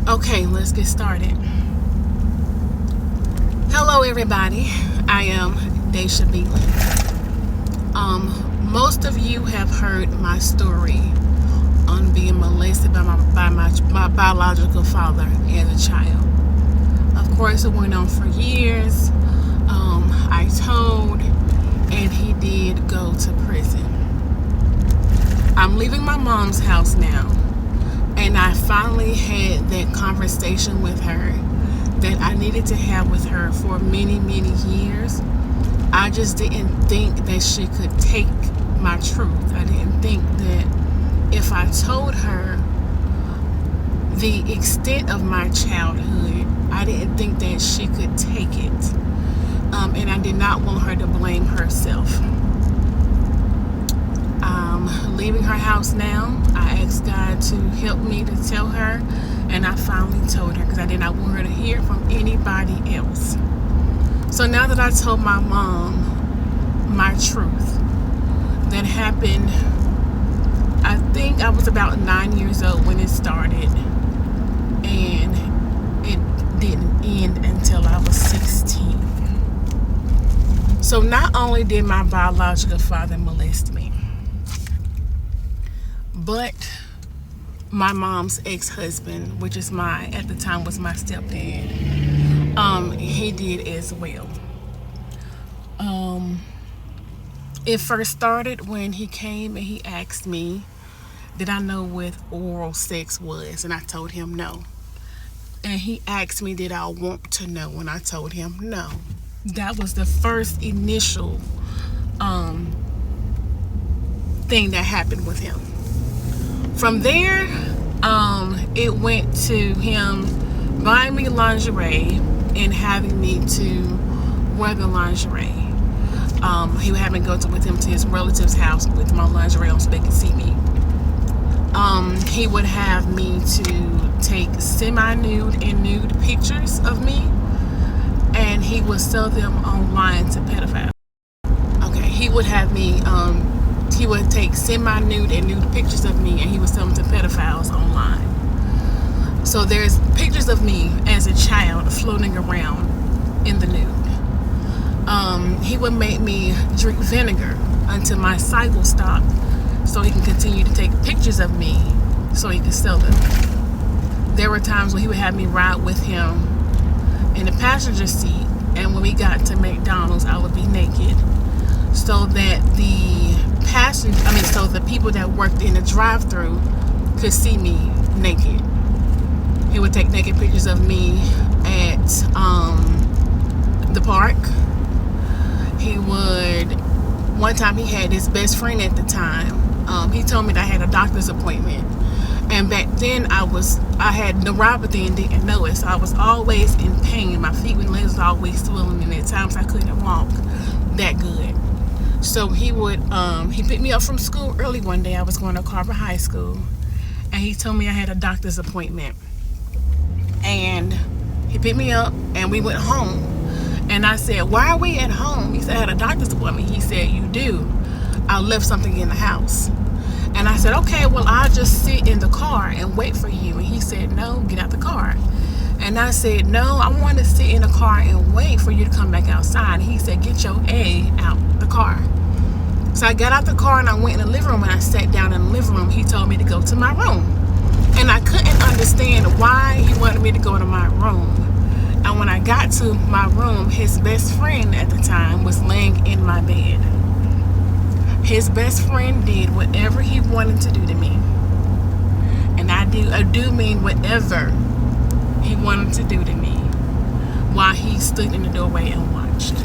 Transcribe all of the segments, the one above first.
Okay, let's get started. Hello, everybody. I am Daisha Beelan. Most of you have heard my story on being molested by my biological father as a child. Of course, it went on for years. I told, and he did go to prison. I'm leaving my mom's house now, and I finally had that conversation with her that I needed to have with her for many, many years. I just didn't think that she could take my truth. I didn't think that if I told her the extent of my childhood, I didn't think that she could take it. And I did not want her to blame herself. I'm leaving her house now. I asked God to help me to tell her, and I finally told her because I did not want her to hear it from anybody else. So now that I told my mom my truth, that happened, I think I was about 9 years old when it started, and it didn't end until I was 16. So not only did my biological father molest me, but my mom's ex-husband, which is at the time was my stepdad, he did as well. It first started when he came and he asked me, did I know what oral sex was? And I told him no. And he asked me, did I want to know? And I told him no. That was the first initial thing that happened with him. From there, it went to him buying me lingerie and having me to wear the lingerie. He would have me go with him to his relative's house with my lingerie on so they could see me. He would have me to take semi-nude and nude pictures of me, and he would sell them online to pedophiles. Okay, he would have me, he would take semi-nude and nude pictures of me, and he would sell them to pedophiles online. So there's pictures of me as a child floating around in the nude. He would make me drink vinegar until my cycle stopped so he can continue to take pictures of me so he could sell them. There were times when he would have me ride with him in the passenger seat, and when we got to McDonald's, I would be naked so that so the people that worked in the drive-thru could see me naked. He would take naked pictures of me at the park. One time he had his best friend at the time. He told me that I had a doctor's appointment. And back then I had neuropathy and didn't know it. So I was always in pain. My feet and legs were always swollen, and at times I couldn't walk that good. So he picked me up from school early one day. I was going to Carver High School. And he told me I had a doctor's appointment. And he picked me up and we went home. And I said, why are we at home? He said, I had a doctor's appointment. He said, you do. I left something in the house. And I said, okay, well, I'll just sit in the car and wait for you. And he said, no, get out the car. And I said, no, I want to sit in the car and wait for you to come back outside. And he said, get your A out the car. So I got out the car and I went in the living room, and I sat down in the living room. He told me to go to my room. And I couldn't understand why he wanted me to go to my room. And when I got to my room, his best friend at the time was laying in my bed. His best friend did whatever he wanted to do to me. And I do mean whatever he wanted to do to me, while he stood in the doorway and watched.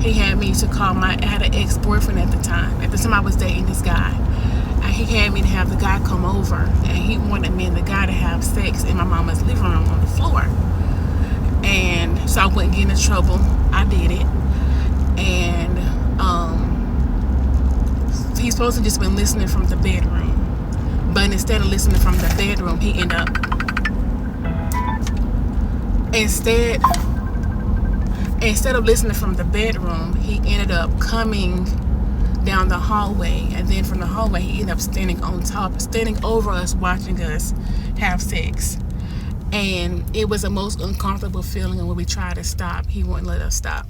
He had me to call I had an ex-boyfriend at the time. At the time I was dating this guy. And he had me to have the guy come over, and he wanted me and the guy to have sex in my mama's living room on the floor. And so I wouldn't get in trouble. I did it. And he's supposed to just been listening from the bedroom. But instead of listening from the bedroom, he ended up instead of listening from the bedroom, he ended up coming down the hallway, and then from the hallway he ended up standing over us, watching us have sex. And it was the most uncomfortable feeling. And when we tried to stop, he wouldn't let us stop.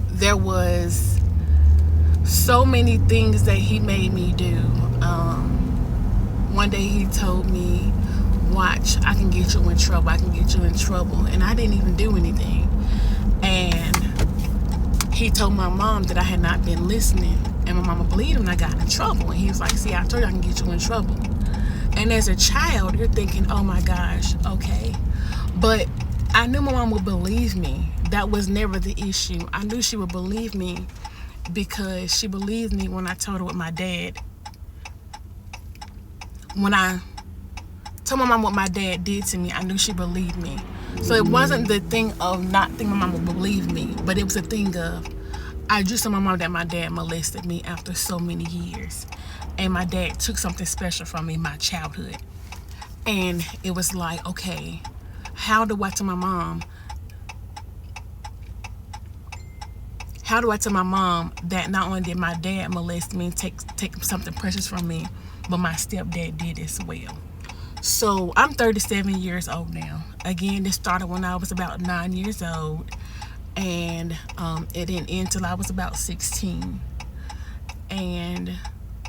There was so many things that he made me do. One day he told me, watch, I can get you in trouble. I can get you in trouble. And I didn't even do anything. And he told my mom that I had not been listening. And my mama believed him, and I got in trouble. And he was like, see, I told you I can get you in trouble. And as a child, you're thinking, oh my gosh, okay. But I knew my mom would believe me. That was never the issue. I knew she would believe me because she believed me when I told her what my dad. When I told my mom what my dad did to me, I knew she believed me. So it wasn't the thing of not thinking my mom would believe me, but it was a thing of, I just told my mom that my dad molested me after so many years. And my dad took something special from me in my childhood. And it was like, okay, how do I tell my mom that not only did my dad molest me and take something precious from me, but my stepdad did as well. So I'm 37 years old now. Again, this started when I was about 9 years old, and it didn't end until I was about 16. And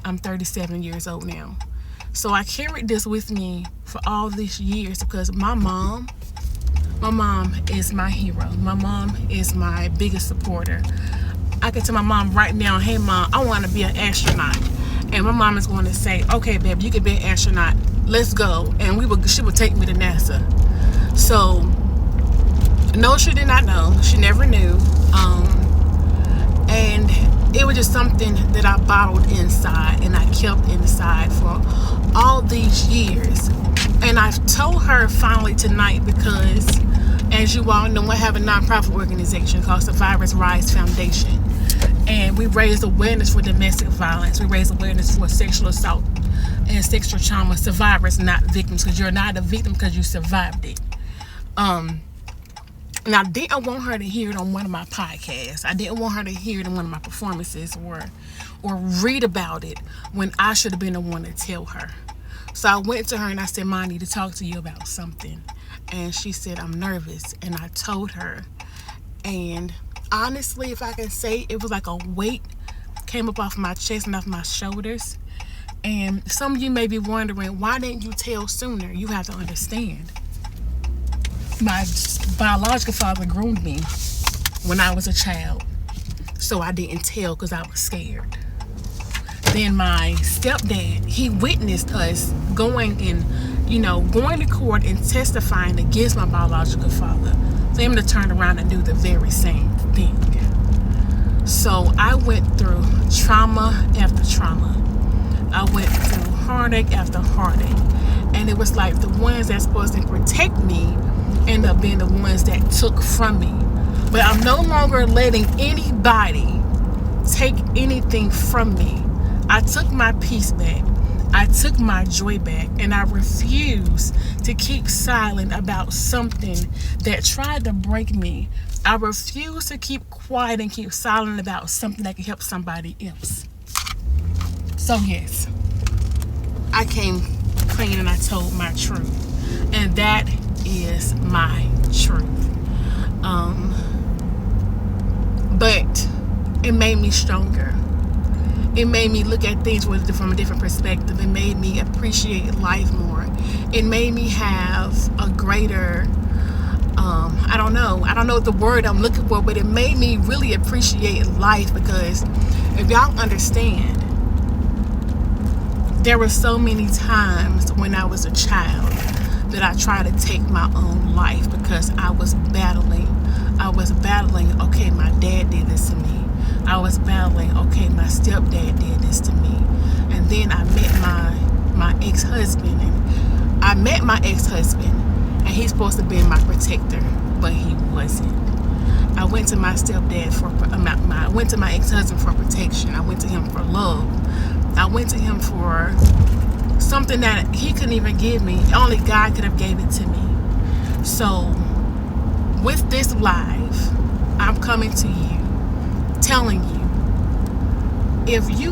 I'm 37 years old now. So I carried this with me for all these years because my mom is my hero. My mom is my biggest supporter. I can tell my mom right now, hey mom, I want to be an astronaut. And my mom is going to say, okay babe, you can be an astronaut. Let's go. And she would take me to NASA. So, no, she did not know. She never knew. And it was just something that I bottled inside and I kept inside for all these years. And I've told her finally tonight because, as you all know, I have a nonprofit organization called Survivors Rise Foundation. And we raise awareness for domestic violence. We raise awareness for sexual assault and sexual trauma survivors, not victims, because you're not a victim because you survived it. And I didn't want her to hear it on one of my podcasts. I didn't want her to hear it in one of my performances or read about it when I should have been the one to tell her. So I went to her and I said, Mom, I need to talk to you about something. And she said, I'm nervous. And I told her. And honestly, if I can say, it was like a weight came up off my chest and off my shoulders. And some of you may be wondering, why didn't you tell sooner? You have to understand. My biological father groomed me when I was a child. So I didn't tell because I was scared. Then my stepdad, he witnessed us going to court and testifying against my biological father. For him to turn around and do the very same thing. So I went through trauma after trauma. I went through heartache after heartache. And it was like the ones that's supposed to protect me end up being the ones that took from me. But I'm no longer letting anybody take anything from me. I took my peace back. I took my joy back, and I refuse to keep silent about something that tried to break me. I refuse to keep quiet and keep silent about something that can help somebody else. So yes, I came clean and I told my truth, and that is my truth. But it made me stronger. It made me look at things from a different perspective. It made me appreciate life more. It made me have a greater, I don't know what the word I'm looking for, but it made me really appreciate life because if y'all understand, there were so many times when I was a child that I tried to take my own life because I was battling, okay, my dad did this to me. I was battling, okay, my stepdad did this to me. And then I met my ex-husband. And I met my ex-husband, and he's supposed to be my protector, but he wasn't. I went to my stepdad I went to my ex-husband for protection. I went to him for love. I went to him for something that he couldn't even give me. Only God could have gave it to me. So, with this live, I'm coming to you telling you, if you